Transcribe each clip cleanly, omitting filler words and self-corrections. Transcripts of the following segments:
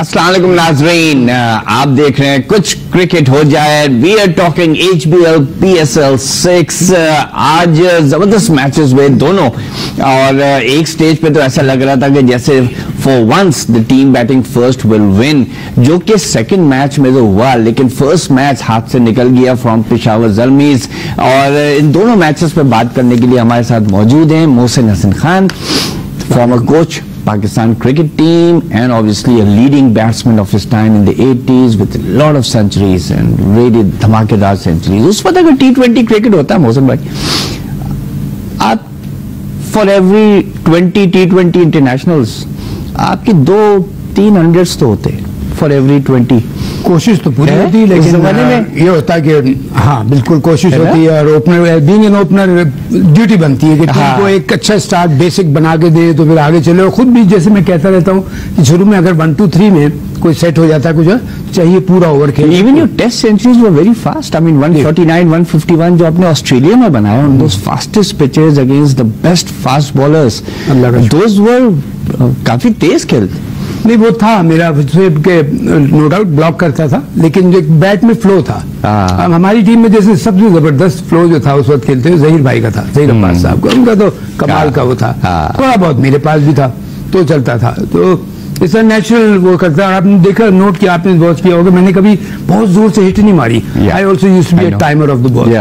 अस्सलाम वालेकुम नाज़रीन, आप देख रहे हैं कुछ क्रिकेट हो जाए। We are talking HBL PSL 6। आज जबरदस्त मैचेस हुए दोनों, और एक स्टेज पे तो ऐसा लग रहा था कि जैसे for once the team batting first will win, जो कि सेकंड मैच में तो हुआ, लेकिन फर्स्ट मैच हाथ से निकल गया फ्रॉम पेशावर ज़ल्मीज़। और इन दोनों मैचेस पे बात करने के लिए हमारे साथ मौजूद हैं Mohsin Hasan Khan, former coach Pakistan cricket team and obviously a leading batsman of his time in the 80s with a lot of centuries and really धमाकेदार centuries। उस वक्त अगर T20 cricket होता है मोहसिन भाई, आप for every 20 T20 internationals आपकी 200-300 तो होते for every 20। कोशिश तो पूरी होती है, लेकिन ये होता है कि हाँ बिल्कुल कोशिश होती है, और opener being an opener duty बनती है कि टीम को एक अच्छा स्टार्ट बेसिक बना के दे तो फिर आगे चले। और खुद भी जैसे मैं कहता रहता हूँ कि शुरू में अगर 1, 2, 3 में कोई सेट हो जाता है कुछ चाहिए पूरा ओवर खेल। Even your test centuries were very fast. I mean 149, 151 जो आपने ऑस्ट्रेलिया में बनाया on those fastest pitches against the best fast bowlers, those were काफी तेज खेलते। नहीं वो था मेरा नो डाउट ब्लॉक करता था, लेकिन जो बैट में फ्लो था हमारी टीम में जैसे सबसे जबरदस्त फ्लो जो था उस वक्त खेलते हुए जहीर भाई का था, जहीर अब्बास साहब का, उनका तो कमाल का वो था। थोड़ा बहुत मेरे पास भी था तो चलता था, तो इस नेचुरल वो करता। और आपने देखा नोट किया, आपने वॉच किया होगा, मैंने कभी बहुत जोर से हिट नहीं मारी। I also used to be a timer of the ball.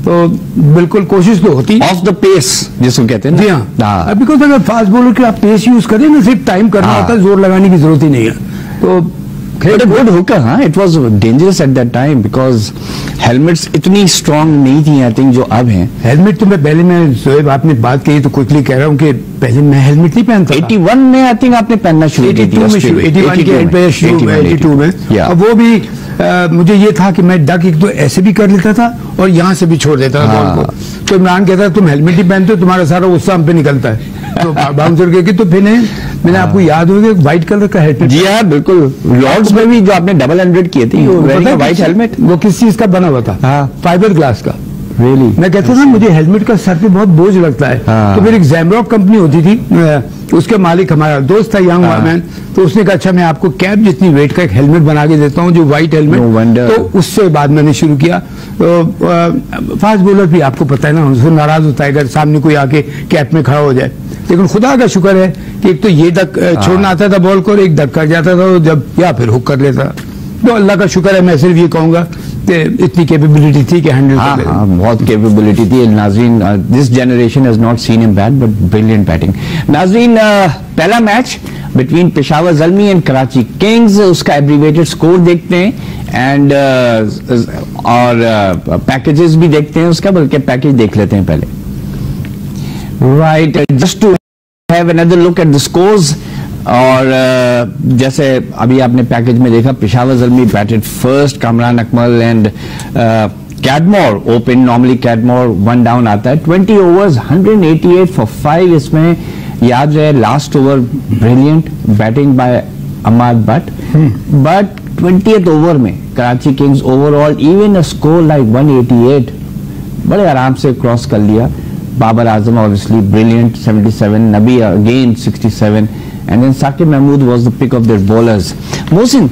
तो बिल्कुल कोशिश तो होती ऑफ द पेस जिसको कहते हैं। जी हाँ, बिकॉज अगर फास्ट बॉलर के आप पेस यूज करें ना, सिर्फ टाइम करना होता है, जोर लगाने की जरूरत ही नहीं है। तो गुड हुकर, हाँ, it was dangerous at that time because helmets इतनी स्ट्रांग नहीं थी आई थिंक जो अब हैं। हेलमेट तो मैं शोएब आपने बात कही तो क्विकली कह रहा हूँ कि पहले मैं हेलमेट नहीं पहनता। 81 में आई थिंक आपने पहनना शुरू की थी। 82 में, और वो भी मुझे ये था कि मैं डक एक तो ऐसे भी कर लेता था और यहाँ से भी छोड़ देता था बॉल को। तो इमरान कहता तुम हेलमेट ही पहनते हो, तुम्हारा सारा गुस्सा हम पे निकलता है। तो बाउंसर के तो फिर मैंने आपको याद होगा व्हाइट कलर का हेलमेट। जी हाँ बिल्कुल, लॉर्ड्स में भी जो आपने डबल 100 किए थे व्हाइट हेलमेट, वो किस चीज का बना हुआ था? फाइबर ग्लास का। Really? मैं कहता था मुझे हेलमेट का सर पे बहुत बोझ लगता है। तो फिर एक जैमरॉक कंपनी होती थी, उसके मालिक हमारा दोस्त था यंग मैन, तो उसने कहा अच्छा मैं आपको कैप जितनी वेट का एक हेलमेट बना के देता हूँ जो व्हाइट हेलमेट। तो उससे बाद मैंने शुरू किया। तो फास्ट बॉलर भी आपको पता है ना, उसको नाराज होता है अगर सामने कोई आके कैप में खड़ा हो जाए, लेकिन खुदा का शुक्र है कि एक तो ये डक छोड़ना आता था बॉल को, और एक डक कर जाता था जब, या फिर हुक कर लेता। तो अल्लाह का शुक्र है, मैं सिर्फ ये कहूंगा कि इतनी कैपेबिलिटी थी कि हैंडल कर हाँ, बहुत कैपेबिलिटी थी। नाज़रीन, this generation has not seen him bat but brilliant batting. नाज़रीन, पहला match between Peshawar Zalmi and Karachi Kings, उसका एब्रीवेटेड स्कोर देखते हैं एंड और पैकेजेस भी देखते हैं उसका, बल्कि पैकेज देख लेते हैं पहले। Right, just to have another look at the scores. और जैसे अभी आपने पैकेज में देखा, Peshawar Zalmi batted first, Kamran Akmal and Cadmore open. Normally Cadmore 1 down आता है। 20 ओवर्स 188 फॉर 5। इसमें याद रहे last over brilliant batting by Imad but 20th over में Karachi Kings overall even a score like 188 बड़े आराम से क्रॉस कर लिया। Babar Azam obviously brilliant 77, Nabi again 67, and then Saqib Mahmood was the pick of their bowlers. Mohsin,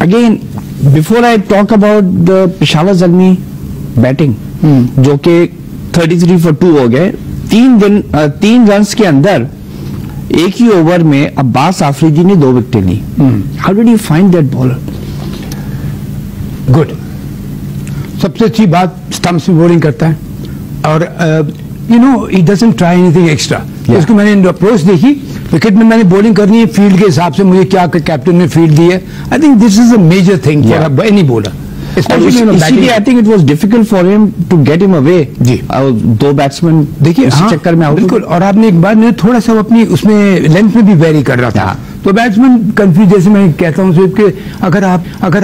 again, before I talk about the Peshawar Zalmi batting, जो कि 33 for 2 हो गए, 3 runs के अंदर एक ही ओवर में अब्बास आफरीदी ने 2 विकेटें ली। How did you find that bowler? Good. सबसे अच्छी बात स्टंप्स पे बॉलिंग करता है, और you know he doesn't try anything extra। उसको मैंने अप्रोच देखी, विकेट में मैंने बॉलिंग करनी है फील्ड के हिसाब से, मुझे क्या कैप्टन ने फील्ड दी है। I think this is a major thing for any bowler. इसीलिए I think it was difficult for him to get him away. जी, 2 बैट्समैन देखिए इस चक्कर में बिल्कुल। और आपने एक बार ने थोड़ा सा अपनी उसमें लेंथ में भी वेरी कर रहा था, तो बैट्समैन कंफ्यूज। जैसे मैं कहता हूँ सिर्फ कि अगर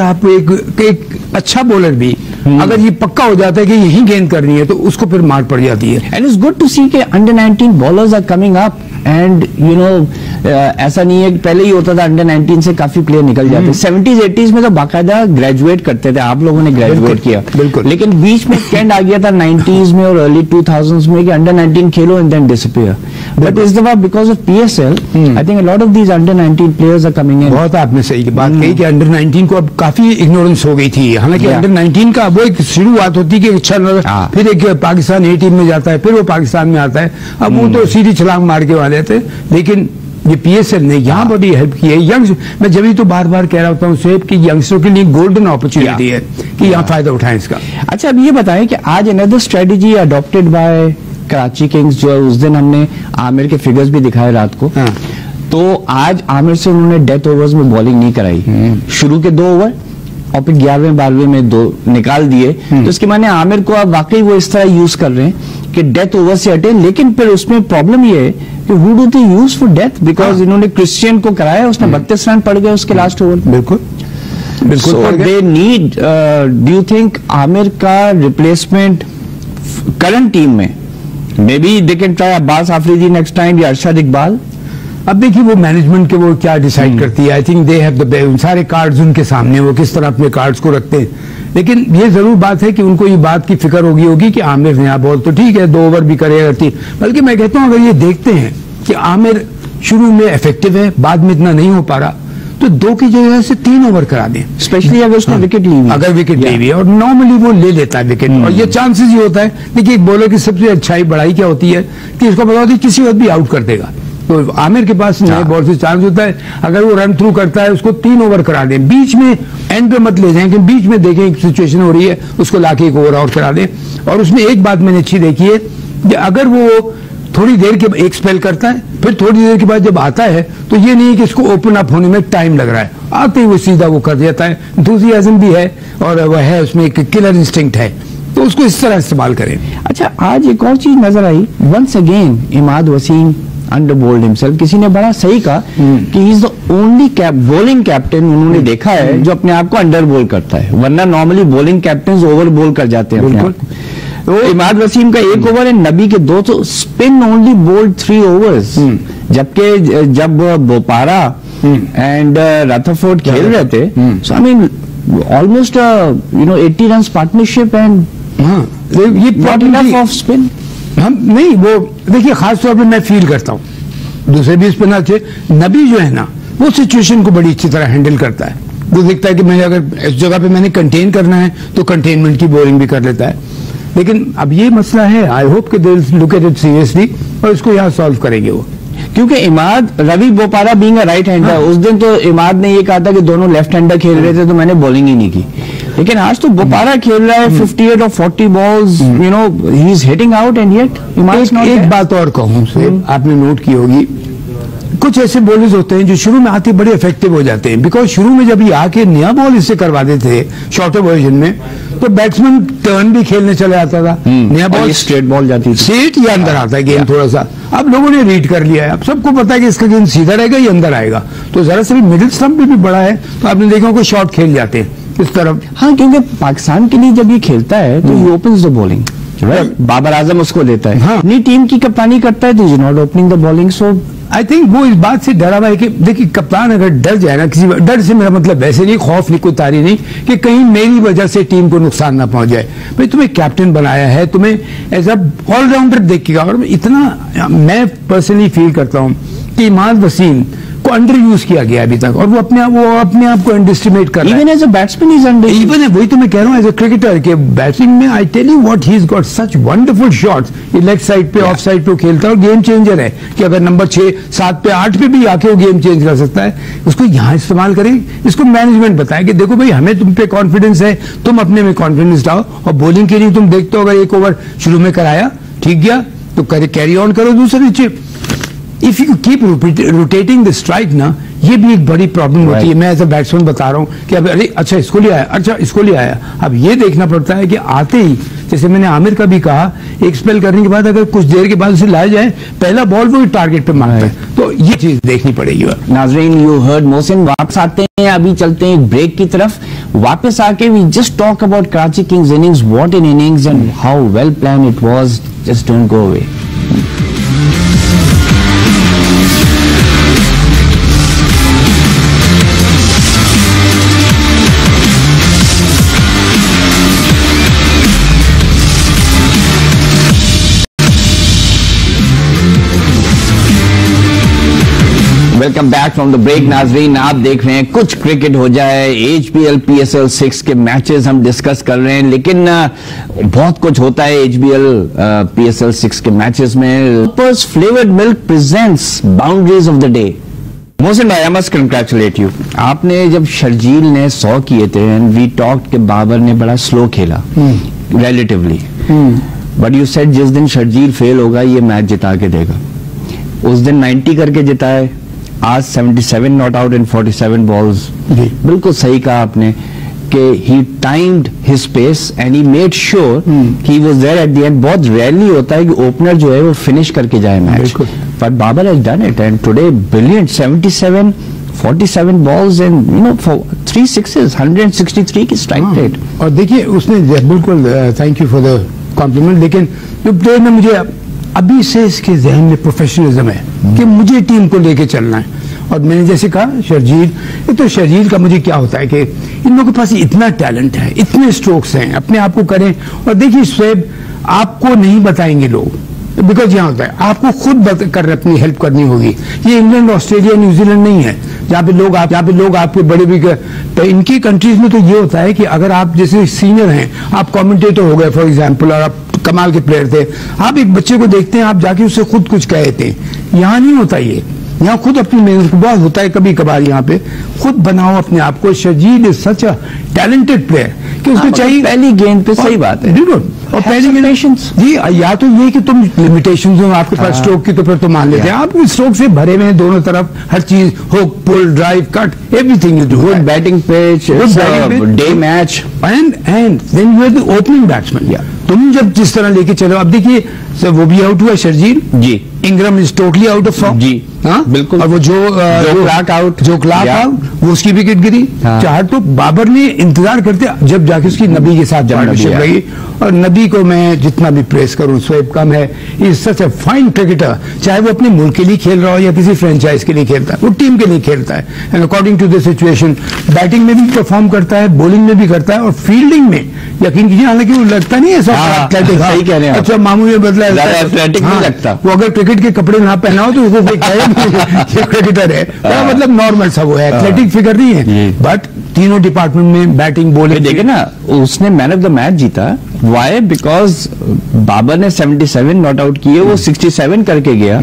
आप एक अच्छा बॉलर भी अगर ये पक्का हो जाता है कि यही गेंद करनी है तो उसको फिर मार पड़ जाती है। And it's good to see के under 19 bowlers are coming up and you know ऐसा नहीं है कि पहले ही होता था अंडर 19 से काफी प्लेयर निकल जाते। 70s 80s में तो बाकायदा ग्रेजुएट करते थे, आप लोगों ने ग्रेजुएट किया बिल्कुल। लेकिन बीच में ट्रेंड आ गया था 90s में और अर्ली 2000s में कि under 19 Khelo and then disappear. But इस दफा because of PSL I think a lot of these under 19 players are coming in. बहुत आपने सही बात कही कि अंडर 19 को अब काफी इग्नोरेंस हो गई थी। हालांकि अंडर 19 का वो एक शुरुआत होती है कि अच्छा फिर एक पाकिस्तान A टीम में जाता है, फिर वो पाकिस्तान में आता है। अब वो तो सीधी छलांग मार के वाले थे, लेकिन ये PSL ने यहाँ बड़ी हेल्प की है। यंग मैं जब भी तो बार बार कह रहा होता हूँ सेब कि यंगस्टरों के लिए गोल्डन अपॉर्चुनिटी है कि यहाँ फायदा उठाएं इसका। अच्छा, अब ये बताएं कि आज another strategy adopted by Karachi Kings, जो उस दिन हमने आमिर के फिगर्स भी दिखाए रात को, तो आज आमिर से उन्होंने डेथ ओवर्स में बॉलिंग नहीं कराई। शुरू के 2 ओवर और फिर 11वें 12वें में 2 निकाल दिए। तो इसके माने आमिर को अब वाकई वो इस तरह यूज कर रहे हैं कि डेथ ओवर से हटे। लेकिन फिर उसमें प्रॉब्लम ये है कि who do they use for death, because इन्होंने क्रिश्चियन को कराया, उसने 32 रन पड़ गए उसके लास्ट ओवर। बिल्कुल बिल्कुल। They need, do you think Aamir का रिप्लेसमेंट करंट टीम में may be they can try Abbas Afridi next time या अरशद इकबाल? अब देखिए वो मैनेजमेंट के वो क्या डिसाइड करती है। I think they have the सारे कार्ड्स उनके सामने, वो किस तरह अपने कार्ड्स को रखते हैं। लेकिन ये जरूर बात है कि उनको ये बात की फिक्र होगी कि आमिर नया बॉल तो ठीक है 2 ओवर भी करेगा, बल्कि मैं कहता हूं अगर ये देखते हैं कि आमिर शुरू में इफेक्टिव है, बाद में इतना नहीं हो पा रहा, तो 2 की जगह से 3 ओवर करा दें, स्पेशली अगर उसने विकेट ली, अगर विकेट ली हुई है। और नॉर्मली वो ले लेता है विकेट, और ये चांसेस ही होता है। देखिए एक बॉलर की सबसे अच्छाई बड़ाई क्या होती है कि इसको पता होती है किसी वक्त भी आउट कर देगा। तो आमिर के पास नए बॉल से चांस होता है, अगर वो रन थ्रू करता है उसको 3 ओवर करा दें, बीच में एंड पे मत ले जाएं कि बीच में देखें एक सिचुएशन हो रही है उसको लाके 1 ओवर आउट करा दें। और उसमें एक बात मैंने अच्छी देखी है कि अगर वो थोड़ी देर के एक स्पेल करता है, फिर थोड़ी देर के बाद जब आता है तो ये नहीं है कि इसको ओपन अप होने में टाइम लग रहा है, आते ही वो सीधा वो कर देता है। एंथुसियाज्म भी है और वह है उसमें एक किलर इंस्टिंक्ट है, तो उसको इस तरह इस्तेमाल करें। अच्छा, आज एक और चीज नजर आई, once again Imad Wasim under bowled himself. किसी ने बड़ा सही कहा कि he is the only bowling captain उन्होंने देखा है जो अपने आप को अंडर बोल करता है, वरना नॉर्मली बॉलिंग कैप्टन ओवर बोल कर जाते हैं अपने आप को। तो इमाद वसीम का 1 ओवर है, नबी के 2, तो स्पिन ओनली बोल्ड 3 ओवर्स, जबकि जब बोपारा एंड रथरफोर्ड खेल रहे थे, so I mean almost 80 run partnership and ये नॉट इनफ ऑफ स्पिन। हम नहीं, वो देखिए खास तौर पे मैं फील करता हूँ दूसरे भी स्पिनर थे, नबी जो है ना वो सिचुएशन को बड़ी अच्छी तरह हैंडल करता है। वो देखता है कि मैंने अगर इस जगह पे मैंने कंटेन करना है तो कंटेनमेंट की बॉलिंग भी कर लेता है। लेकिन अब ये मसला है, आई होप कि they will look at it seriously और इसको यहाँ सॉल्व करेंगे वो, क्योंकि Imad Ravi Bopara being a right hander, उस दिन तो इमाद ने ये कहा था कि दोनों लेफ्ट हैंडर खेल रहे थे तो मैंने बॉलिंग ही नहीं की, लेकिन आज तो बोपारा खेल रहा है 58 और 40 balls, he is hitting out and yet Imad. एक बात और कहूँ, आपने नोट की होगी कुछ ऐसे बॉलर्स होते हैं जो शुरू में आते बड़े इफेक्टिव हो जाते हैं, बिकॉज शुरू में जब ये आके नया बॉल इससे करवा देते थे शॉर्टर वर्जन में, तो बैट्समैन टर्न भी खेलने चले आता था, नया बॉल स्ट्रेट बॉल जाती थी, स्ट्रेट या अंदर आता है गेम थोड़ा सा। अब लोगों ने रीड कर लिया है, अब सबको पता है कि इसका गेम सीधा रहेगा या अंदर आएगा, तो जरा सा भी मिडिल स्टंप भी बड़ा है तो आपने देखा कोई शॉट खेल जाते हैं इस तरफ। हाँ, क्योंकि पाकिस्तान के लिए जब ये खेलता है तो ये opens the bowling, Babar Azam उसको देता है, अपनी टीम की कप्तानी करता है तो is not opening the bowling. So I think वो इस बात से डरा हुआ है कि देखिए कप्तान अगर डर जाए ना, किसी डर से मेरा मतलब वैसे नहीं, खौफ नहीं, कोई तारी नहीं कि कहीं मेरी वजह से टीम को नुकसान ना पहुंच जाए। भाई तुम्हें कैप्टन बनाया है, तुम्हें एज अ ऑलराउंडर देखिएगा। और इतना मैं पर्सनली फील करता हूं कि इमाद वसीम को अंडर यूज किया गया अभी तक, और वो अपने आप को अंडरस्टिमेट कर रहा है। Even as a batsman is under, even वही तो मैं कह रहा हूँ एज अ क्रिकेटर के बैटिंग में I tell you what he is got such wonderful shots. ये लेग साइड पे ऑफ साइड पे खेलता है और गेम चेंजर है कि अगर नंबर 6, 7 पे 8 पे भी आके वो गेम चेंज कर सकता है। उसको यहाँ इस्तेमाल करें, इसको मैनेजमेंट बताए कि देखो भाई हमें तुम पे कॉन्फिडेंस है, तुम अपने में कॉन्फिडेंस लाओ, और बॉलिंग के लिए तुम देखते हो अगर 1 ओवर शुरू में कराया ठीक गया तो कैरी ऑन करो दूसरे chip. If you keep rotating the strike ना, ये भी एक बड़ी प्रॉब्लम होती है। मैं एज अ बैट्समैन बता रहा हूं कि अब अरे अच्छा इसको ले आया, अच्छा इसको ले आया। अब ये देखना पड़ता है कि आते ही, जैसे मैंने आमिर का भी कहा, एक स्पेल करने के बाद अगर कुछ देर के बाद उसे लाया जाए, पहला बॉल वो टारगेट पे मारता है, तो ये चीज देखनी पड़ेगी। नाजरीन, यू हर्ड मोहसिन। वापस आते हैं, अभी चलते हैं एक ब्रेक की तरफ। वापस आके we just talk about Karachi Kings innings, what an innings and how well plan it was. Just don't go away. Welcome back from the break. नाजरीन, आप देख रहे हैं कुछ क्रिकेट हो जाए। HBL PSL 6 के मैचेस हम डिस्कस कर रहे हैं, लेकिन बहुत कुछ होता है HBL PSL 6 के मैचेस में। Flavoured milk presents boundaries of the day. Mohsin भाई, आई मस्ट कंग्रेचुलेट यू। आपने जब शर्जील ने 100 किए थे एंड वी टॉक्ड कि बाबर ने बड़ा स्लो खेला रिलेटिवली, बट यू सेड जिस दिन शर्जील फेल होगा ये मैच जिता के देगा। उस दिन 90 करके जिताए, आज 77 नॉट आउट इन 47 बॉल्स। बिल्कुल सही कहा आपने कि he timed his pace and he made sure he was there at the end. बहुत रेयरली होता है कि ओपनर जो है वो फिनिश करके जाए match, but Babar has done it and today brilliant. 77 47 balls and for 3 sixes, 163 की स्ट्राइक रेट। और देखिए उसने बिल्कुल, thank you for the compliment, लेकिन जो प्लेयर में मुझे अभी से इसके जहन में प्रोफेशनलिज्म है कि मुझे टीम को लेके चलना है। और मैंने जैसे कहा शर्जील, तो शर्जील का मुझे क्या होता है कि इन लोगों के पास इतना टैलेंट है, इतने स्ट्रोक्स हैं, अपने आप को करें। और देखिए शोएब, आपको नहीं बताएंगे लोग, बिकॉज यहाँ होता है आपको खुद अपनी हेल्प करनी होगी। ये इंग्लैंड, ऑस्ट्रेलिया, न्यूजीलैंड नहीं है जहाँ पे लोग आपके बड़े भी। तो इनकी कंट्रीज में तो ये होता है कि अगर आप जैसे सीनियर हैं, आप कमेंटेटर हो गए फॉर एग्जांपल, और आप कमाल के प्लेयर थे, आप एक बच्चे को देखते हैं, आप जाके उससे खुद कुछ कहते हैं। यहाँ नहीं होता ये, यहाँ खुद अपनी मेहनत बहुत होता है कभी कभार, यहाँ पे खुद बनाओ अपने आप को। Sharjeel is such a talented player कि उसको चाहिए पहली गेंद पे। सही बात है, बिल्कुल। और पहली पेशेंस जी, या तो ये कि तुम लिमिटेशंस हो आपके पास स्ट्रोक की, तो फिर तो मान लेते हैं आप स्ट्रोक से भरे हुए हैं दोनों तरफ, हर चीज, hook, pull, drive, cut, everything you do. Good batting pitch, day match, and then you are the opening batsman. तुम जब जिस तरह लेके चलो, अब देखिए वो भी आउट हुआ Sharjeel ji, Ingram is totally out of form जी, हाँ बिल्कुल। और वो जो क्लार्क आउट, वो उसकी विकेट गिरी। चाहे तो बाबर ने इंतजार करते जब जाके उसकी नबी के साथ पार्टनरशिप रही, और नबी को मैं जितना भी प्रेस करूं शोएब कम है। Is such a fine cricketer, चाहे वो अपने मुल्क के लिए खेल रहा हो या किसी फ्रेंचाइज के लिए खेलता है, वो टीम के लिए खेलता है। And according to the situation batting में भी परफॉर्म करता है, बॉलिंग में भी करता है, और फील्डिंग में यकीन कीजिए, हालांकि वो लगता नहीं है एथलेटिक, सही कह रहे हैं, अच्छा मामूली बदला एथलेटिक नहीं लगता। वो अगर क्रिकेट के कपड़े ना पहना हो तो वो ये क्रिकेटर है, मतलब नॉर्मल सा वो है, एथलेटिक फिगर नहीं है। बट तीनों डिपार्टमेंट में बैटिंग, बॉलिंग, देखे ना उसने मैन ऑफ द मैच जीता। वाई? बिकॉज बाबर ने 77 नॉट आउट किए, वो 67 करके गया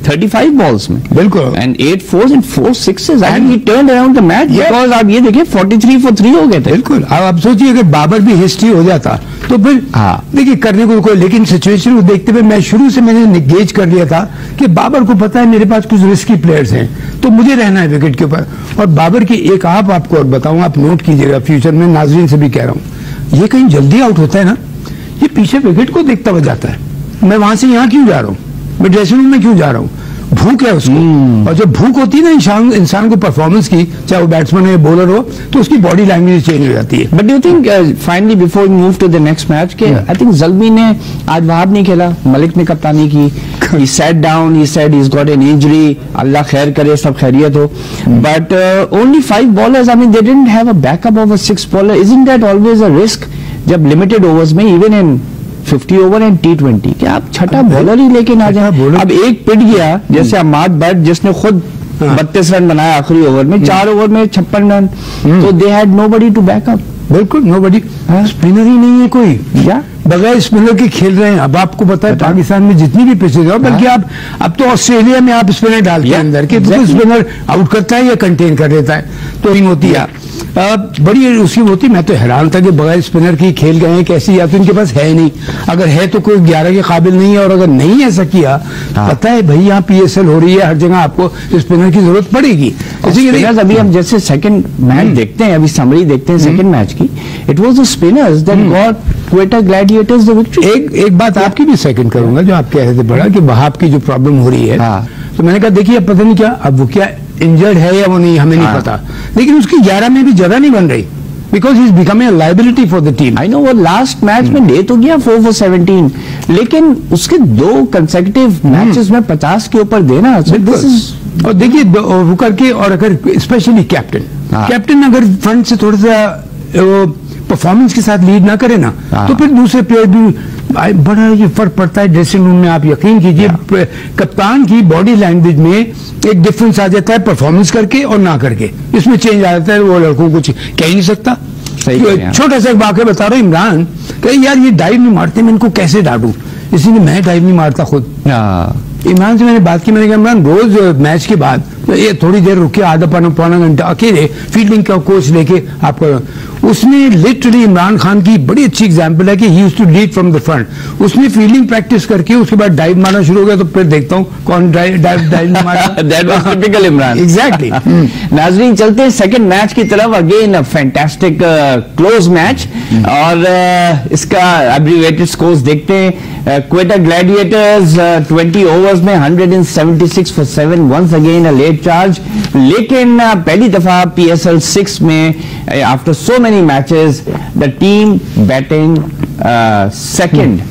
35 बॉल्स में, बिल्कुल, and 8 4s and 4 6s and he turned around the match. Because आप ये देखिए 43 for 3 हो गए थे, बिल्कुल। अब आप सोचिए अगर बाबर भी हिस्ट्री हो जाता तो फिर देखिए करने को कोई, लेकिन सिचुएशन को देखते हुए मैं शुरू से मैंने गेज कर लिया था कि बाबर को पता है मेरे पास कुछ रिस्की प्लेयर्स हैं, तो मुझे रहना है विकेट के ऊपर। और बाबर की एक आपको और बताऊं, आप नोट कीजिएगा, फ्यूचर में नाजरीन से भी कह रहा हूं, ये कहीं जल्दी आउट होता है ना, ये पीछे विकेट को देखता हुआ जाता है। मैं वहां से यहां क्यों जा रहा हूं, मैं ड्रेसिंग रूम में क्यों जा रहा हूं, भूख है उसको। और जब भूख होती है ना इंसान को परफॉर्मेंस की, चाहे वो बैट्समैन हो या बॉलर हो, तो उसकी बॉडी लैंग्वेज चेंज हो जाती है। But do you think finally before move to the next match के आई थिंक ज़ल्मी ने आज वहाब नहीं खेला, मलिक ने कप्तानी की, he sat down, he said he's got an injury, अल्लाह खैर करे, सब खैरियत हो। But only 5 ballers, I mean they didn't have a backup of a 6 bowler. Isn't that always a risk जब limited overs में, even in 50 over and T20, क्या आप छठा बॉलर ही लेके ना जाए? अब एक पिट गया जैसे अहमद बट, जिसने खुद 32 रन बनाया आखिरी ओवर में, 4 ओवर में 56 रन, तो they had nobody to backup. बिल्कुल नोबडी, स्पिनर ही नहीं है कोई, क्या बगैर स्पिनर के खेल रहे हैं। अब आपको पता है पाकिस्तान में जितनी भी पिचेज हो, बल्कि आप अब तो ऑस्ट्रेलिया में आप स्पिनर डालते हैं अंदर के, स्पिनर आउट करता है या कंटेन कर देता है, तो इन होती है बड़ी उसकी होती। मैं तो हैरान था कि बगैर स्पिनर की खेल गए हैं कैसी, या तो इनके पास है नहीं, अगर है तो कोई 11 के काबिल नहीं है, और अगर नहीं ऐसा किया, पता है भाई यहाँ PSL हो रही है, हर जगह आपको स्पिनर की जरूरत पड़ेगी। अभी हम जैसे सेकंड मैच देखते हैं, अभी समरी देखते हैं सेकंड मैच की, it was the spinners that got Quetta Gladiators the victory. एक बात आपकी भी सेकंड करूंगा, जो आप कह रहे थे बड़ा कि वहाब की जो प्रॉब्लम हो रही है, तो मैंने कहा देखिए अब पता नहीं क्या, अब वो क्या इंजर्ड है या वो नहीं, हमें नहीं पता, लेकिन उसकी 11 में भी जगह नहीं बन रही, because he is becoming a liability for the team. I know, वो लास्ट मैच में डे तो गया 4 for 17, लेकिन उसके 2 कंसेक्यूटिव मैचेस में 50 के ऊपर देना, और देखिए वो करके, और अगर स्पेशली कैप्टन अगर फ्रंट से थोड़ा सा परफॉर्मेंस के साथ लीड ना करे ना, तो फिर दूसरे प्लेयर भी बड़ा ये फर्क पड़ता है ड्रेसिंग रूम में। आप यकीन कीजिए कप्तान की बॉडी लैंग्वेज में एक डिफरेंस आ जाता है परफॉर्मेंस करके और ना करके, इसमें चेंज आ जाता है। वो लड़कों को कह ही नहीं सकता। छोटा सा एक वाकया बता रहा हूँ, इमरान कहे यार ये डाइव नहीं मारते, मैं इनको कैसे डांटूं, इसलिए मैं डाइव नहीं मारता खुद। इमरान से मैंने बात की, मैंने कहा इमरान रोज मैच के बाद ये थोड़ी देर रुके, आधा पौना घंटा अकेले फील्डिंग का कोच लेके आप करो। उसने लिटरली इमरान खान की बड़ी अच्छी एग्जांपल है कि he used to lead from the front. उसने फील्डिंग प्रैक्टिस करके उसके बाद डाइव मारना शुरू हो गया, तो फिर देखता हूँ कौन डाइव मारा। That was typical Imran. Exactly. नाजरीन चलते हैं सेकंड मैच की तरफ। अगेन फैंटास्टिक क्लोज मैच, और इसका एब्रिविएटेड स्कोर्स देखते हैं। क्वेटा ग्लैडिएटर्स 20 ओवर्स में 176 for 7, once again a late charge. लेकिन पहली दफा PSL 6 में after so many matches the team batting second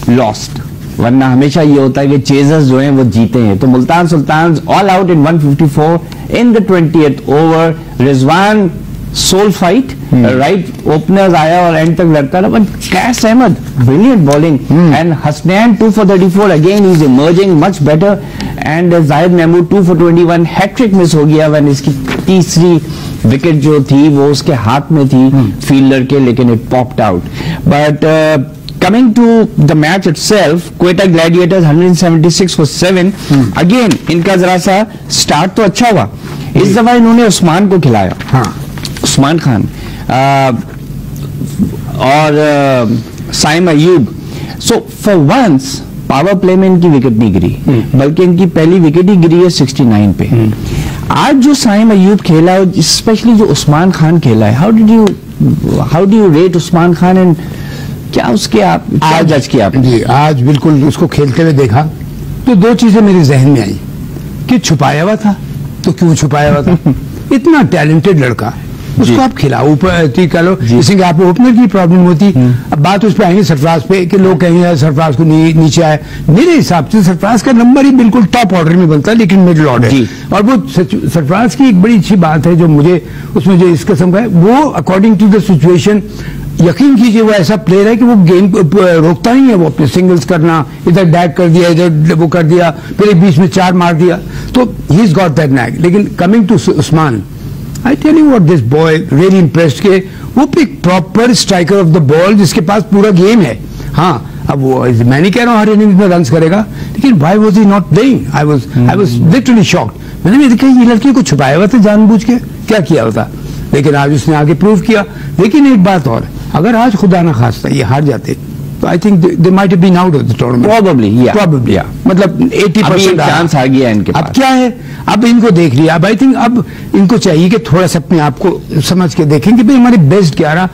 lost, वरना हमेशा ये होता है कि चेजर्स जो हैं वो जीते हैं। तो Multan Sultan all out in 154 in the 20th over. Rizwan soul fight, right openers आया और एंड तक लड़ता रहा, but Qais Ahmed brilliant bowling, and Hasnain 2 for 34, again he is emerging much better, and Zahid Mahmood 2 for 21। Hat trick miss हो गया व्हेन इसकी तीसरी विकेट जो थी वो उसके हाथ में थी फील्डर के, लेकिन it popped out. But coming to the match itself, Quetta Gladiators 176 for 7. Again इनका जरा सा स्टार्ट तो अच्छा हुआ, इस दफा इन्होंने उस्मान को खिलाया। हाँ, उस्मान खान और Saim Ayub. So for once power play में इनकी विकेट नहीं गिरी, बल्कि इनकी पहली विकेट ही गिरी है 69 पे। आज जो साइम अयूब खेला है, स्पेशली जो उस्मान खान खेला है, how do you rate Usman Khan, and क्या उसके आप क्या जज किया आपने? जी, आज बिल्कुल उसको खेलते हुए देखा तो दो चीजें मेरे जहन में आई कि छुपाया हुआ था तो क्यों छुपाया हुआ था। इतना टैलेंटेड लड़का, उसको आप खिलाओ ऊपर ठीक कर लो, इसलिए आप ओपनर की प्रॉब्लम होती। अब बात उस पर आएंगे सरफराज पे कि लोग कहेंगे सरफराज को नीचे आए। मेरे हिसाब से सरफराज का नंबर ही बिल्कुल टॉप ऑर्डर में बनता है, लेकिन मिडिल ऑर्डर। और वो सरफराज की एक बड़ी अच्छी बात है जो मुझे उसमें जो इस किस्म का है, वो अकॉर्डिंग टू द सिचुएशन, यकीन कीजिए वो ऐसा प्लेयर है कि वो गेम रोकता नहीं है। वो अपने सिंगल्स करना, इधर डैक कर दिया, इधर वो कर दिया, फिर एक बीच में 4 मार दिया, तो he is got that knack. लेकिन coming to Usman, I tell you what this boy really impressed के वो एक proper striker of the ball जिसके पास पूरा गेम है। हाँ, अब वो मैं नहीं कह रहा हूँ हर इनिंग्स में रन्स करेगा, लेकिन why was he not playing? I was literally shocked. मैंने देखा ये लड़की को छुपाया हुआ था जानबूझ के, क्या किया होता, लेकिन आज उसने आगे प्रूव किया। लेकिन एक बात और, अगर आज खुदा ना खास्ता ये हार जाते तो I think they might have been out of the tournament. Probably मतलब 80% चांस आ गया इनके पास। अब क्या है, अब इनको देख लिया। अब आई थिंक अब इनको चाहिए कि थोड़ा सा अपने आप को समझ के देखें कि भाई हमारे best 11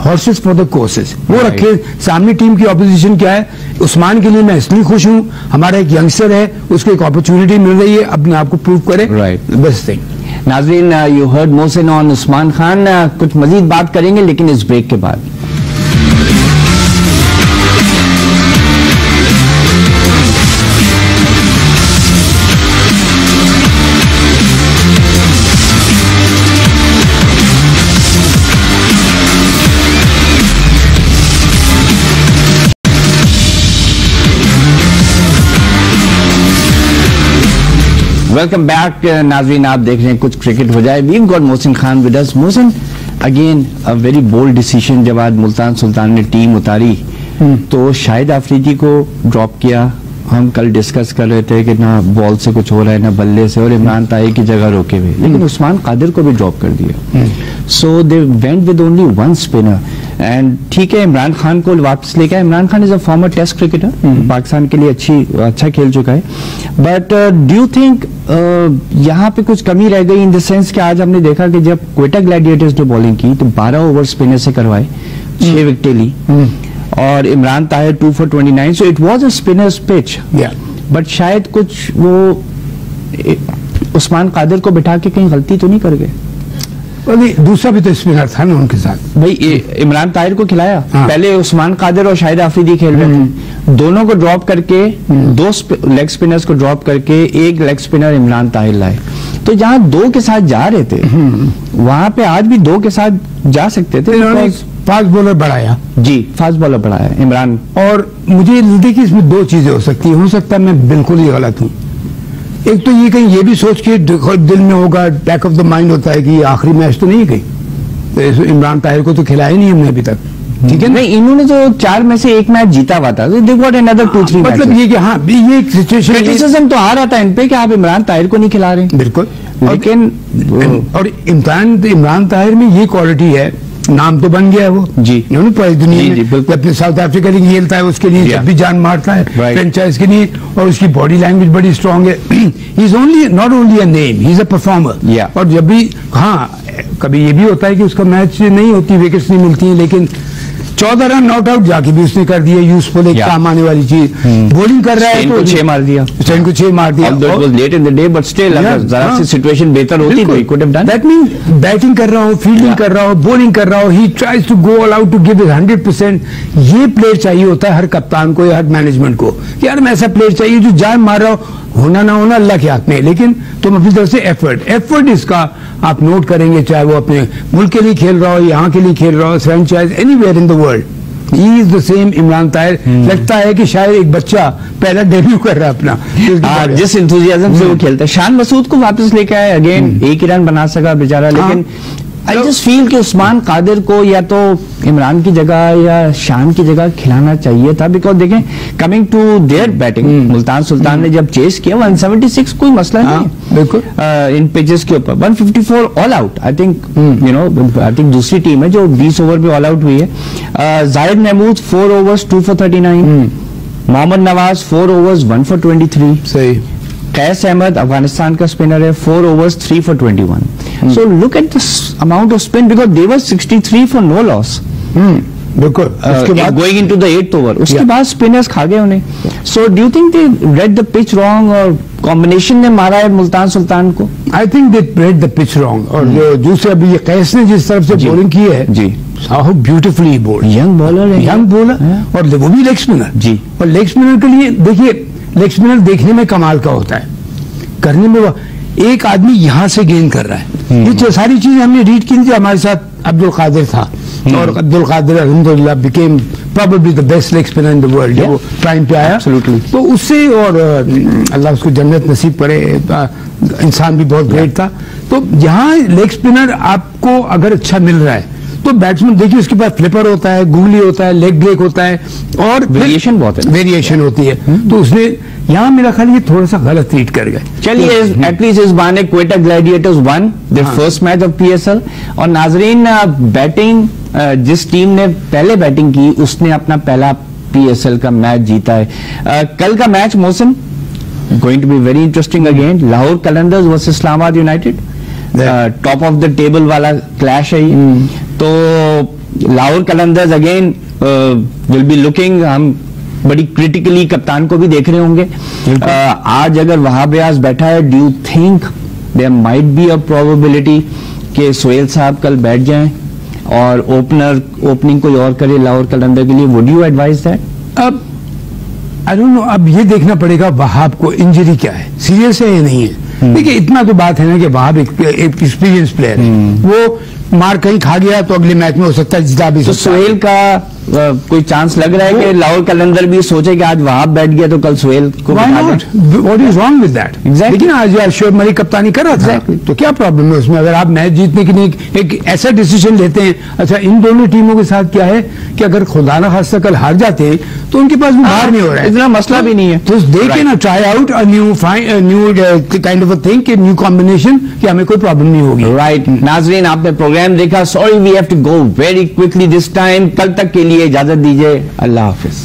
horses for the courses वो रखे सामने। टीम की ऑपोजिशन क्या है, उस्मान के लिए मैं इसलिए खुश हूं, हमारा एक यंगस्टर है, उसको एक अपॉर्चुनिटी मिल रही है, अपने आप को प्रूव करे, बेस्ट थिंग। नाज़रीन, you heard Mohsin on Usman Khan. कुछ मजीद बात करेंगे लेकिन इस ब्रेक के बाद। वेलकम बैक नाज़रीन, आप देख रहे हैं कुछ क्रिकेट हो जाए। We got Mohsin Khan with us. Mohsin, again a very bold decision. जब आज मुल्तान सुल्तान ने टीम उतारी तो शाहिद आफरीदी को ड्रॉप किया। हम कल डिस्कस कर रहे थे कि ना बॉल से कुछ हो रहा है ना बल्ले से, और इमरान ताहिर की जगह रोके हुए, लेकिन उस्मान कादिर को भी ड्रॉप कर दिया। So they went with only 1 spinner, and ठीक है इमरान खान को वापस लेके आए। Imran Khan is a former test cricketer, Pakistan के लिए अच्छा खेल चुका है। बट डू यू थिंक यहाँ पे कुछ कमी रह गई इन द सेंस कि आज हमने देखा कि जब क्वेटा ग्लैडिएटर्स ने बॉलिंग की तो 12 ओवर स्पिनर से करवाए, 6 विकेटें ली, और Imran Tahir 2 for 29। So it was a spinners pitch, but शायद कुछ वो उस्मान कादिर को बिठा के कहीं गलती तो नहीं कर गए? दूसरा भी तो स्पिनर था ना उनके साथ। भाई इमरान ताहिर को खिलाया, पहले उस्मान कादिर और शाहिद आफरीदी खेल रहे थे, दोनों को ड्रॉप करके 2 लेग स्पिनर्स को ड्रॉप करके 1 लेग स्पिनर इमरान ताहिर लाए। तो जहां 2 के साथ जा रहे थे वहां पे आज भी 2 के साथ जा सकते थे। फास्ट बॉलर बढ़ाया जी, फास्ट बॉलर बढ़ाया इमरान। और मुझे देखिए इसमें 2 चीजें हो सकती है। हो सकता है मैं बिल्कुल ही गलत हूँ। एक तो ये कहीं ये भी सोच के दिल में होगा, बैक ऑफ द माइंड होता है कि ये आखिरी मैच तो नहीं गई, तो इमरान ताहिर को तो खिलाया नहीं हमने अभी तक, ठीक है। नहीं, इन्होंने तो 4 में से 1 मैच जीता हुआ था, दे गॉट अनदर 2-3 मतलब ये कि हाँ ये एक सिचुएशन, क्रिटिसिज्म तो आ रहा था इन पे कि आप इमरान ताहिर को नहीं खिला रहे। बिल्कुल, लेकिन और इमरान ताहिर में ये क्वालिटी है, नाम तो बन गया है वो जी पूरी दुनिया जी, में। अपने साउथ अफ्रीका के लिए खेलता है, उसके लिए जब भी जान मारता है फ्रेंचाइज के लिए, और उसकी बॉडी लैंग्वेज बड़ी स्ट्रांग है। He is only not only a name, he is a performer. और जब भी हाँ कभी ये भी होता है कि उसका मैच नहीं होती, विकेट्स नहीं मिलती हैं, लेकिन 14 रन नॉट आउट जाके भी उसने कर दिया, यूजफुल एक काम आने वाली चीज। बॉलिंग कर रहा है तो 6 मार दिया, स्टेन को 6 मार दिया। Late in the day but still अगर जरा सी सिचुएशन बेहतर होती तो he could have done. That means batting कर रहा हो, फील्डिंग कर रहा हो, बॉलिंग कर रहा हो, he tries to go all out to give his 100%। ये प्लेयर चाहिए होता है हर कप्तान को या हर मैनेजमेंट को, कि यार मैं ऐसा प्लेयर चाहिए जो जान मार रहा हो, होना ना होना अल्लाह के हाथ में, लेकिन तुम अपनी तरफ से एफर्ट इसका आप नोट करेंगे, चाहे वो अपने मुल्क के लिए खेल रहा हो, यहाँ के लिए खेल रहा हो, franchise anywhere in the world. He is the same Imran Tahir. लगता है कि शायद एक बच्चा पहला डेब्यू कर रहा है अपना, जिस इंथुजियाज्म से वो खेलता है। शान मसूद को वापस लेके आए, अगेन 1 ही रन बना सका बेचारा, लेकिन आई जस्ट फील कि उस्मान कादिर को या तो इमरान की जगह या शान की जगह खिलाना चाहिए था, बिकॉज देखें coming to their batting, Multan Sultan ने जब चेस किया 176 कोई मसला नहीं, बिल्कुल इन पिचेस के ऊपर 154 all out. I think I think दूसरी टीम है जो 20 ओवर पे ऑल आउट हुई है। Zahid Mahmood 4 overs 2 for 39, Mohammad Nawaz 4 overs 1 for 23। सही। कैस अहमद अफगानिस्तान का स्पिनर है, 4 overs 3 for 21। So look at this amount of spin because they were 63 for no loss। बिल्कुल। उसके बाद going into the 8th over, उसके बाद स्पिनर्स खा गए उन्हें। So do you think they read the pitch wrong और कॉम्बिनेशन ने मारा है मुल्तान सुल्तान को? I think they read the pitch wrong। और जो दूसरे अभी ये कैस ने जिस तरफ से बॉलिंग की है जी, how beautifully he bowled। Young bowler है, यंग बॉलर, और वो भी लेग स्पिनर जी। और लेग स्पिनर के लिए देखिए, लेग स्पिनर देखने में कमाल का होता है, करने में एक आदमी यहां से गेंद कर रहा है। ये सारी चीजें हमने रीड की थी। हमारे साथ अब्दुल कादिर था, और अब्दुल कादिर अल्हम्दुलिल्लाह became probably the best leg spinner in the world जब वो टाइम पे आया। तो उससे, और अल्लाह उसको जन्नत नसीब करे, इंसान भी बहुत ग्रेट था। तो यहाँ लेग स्पिनर आपको अगर अच्छा मिल रहा है तो बैट्समैन देखिए उसके पास फ्लिपर होता है, गूगली होता है, लेग ब्रेक होता है, और वेरिएशन बहुत है, वेरिएशन होती है। तो उसने यहाँ मेरा ख्याल ये थोड़ा सा गलत ट्रीट कर गए। चलिए एटलीस्ट इस बहाने Quetta Gladiators one the first match of PSL. और नाजरीन, बैटिंग जिस टीम ने पहले बैटिंग की उसने अपना पहला पीएसएल का मैच जीता है। कल का मैच मौसम going to be very interesting again, Lahore Qalandars versus Islamabad United, top of the table वाला क्लैश है ये। तो Lahore Qalandars again will be looking, हम बड़ी क्रिटिकली कप्तान को भी देख रहे होंगे। आज अगर वहाब रियाज बैठा है, do you think there might be a probability कि सोहेल साहब कल बैठ जाएं और ओपनिंग कोई और करे लाहौर कलंदर के लिए? Would you advise that? अब आई डोंट नो, अब ये देखना पड़ेगा वहाब को इंजरी क्या है, सीरियस है या नहीं है। देखिए इतना तो बात है ना कि वहाब एक एक्सपीरियंस प्लेयर है, वो मार कहीं खा गया तो अगले मैच में हो सकता है जिता भी। तो सोहेल का कोई चांस लग रहा है कि लाहौर कलंदर भी सोचे कि आज वहाब बैठ गया तो कल सोहेल को बिठा दें? What is wrong with that? लेकिन आज यार शोएब मलिक कप्तानी कर रहा था, तो क्या प्रॉब्लम है उसमें? अगर आप मैच जीतने के लिए एक ऐसा डिसीजन लेते हैं। अच्छा, इन दोनों टीमों के साथ क्या है कि अगर खुदा ना खास्ता कल हार जाते हैं तो उनके पास भी बाहर नहीं हो रहा है, इतना मसला भी नहीं है। तो देखे ना, try out a new kind of a thing, कि न्यू कॉम्बिनेशन, कि हमें कोई प्रॉब्लम नहीं होगी। राइट। नाजरीन, आपने प्रोग्राम देखा, sorry we have to go very quickly this time. कल तक के लिए इजाजत दीजिए, अल्लाह हाफिज।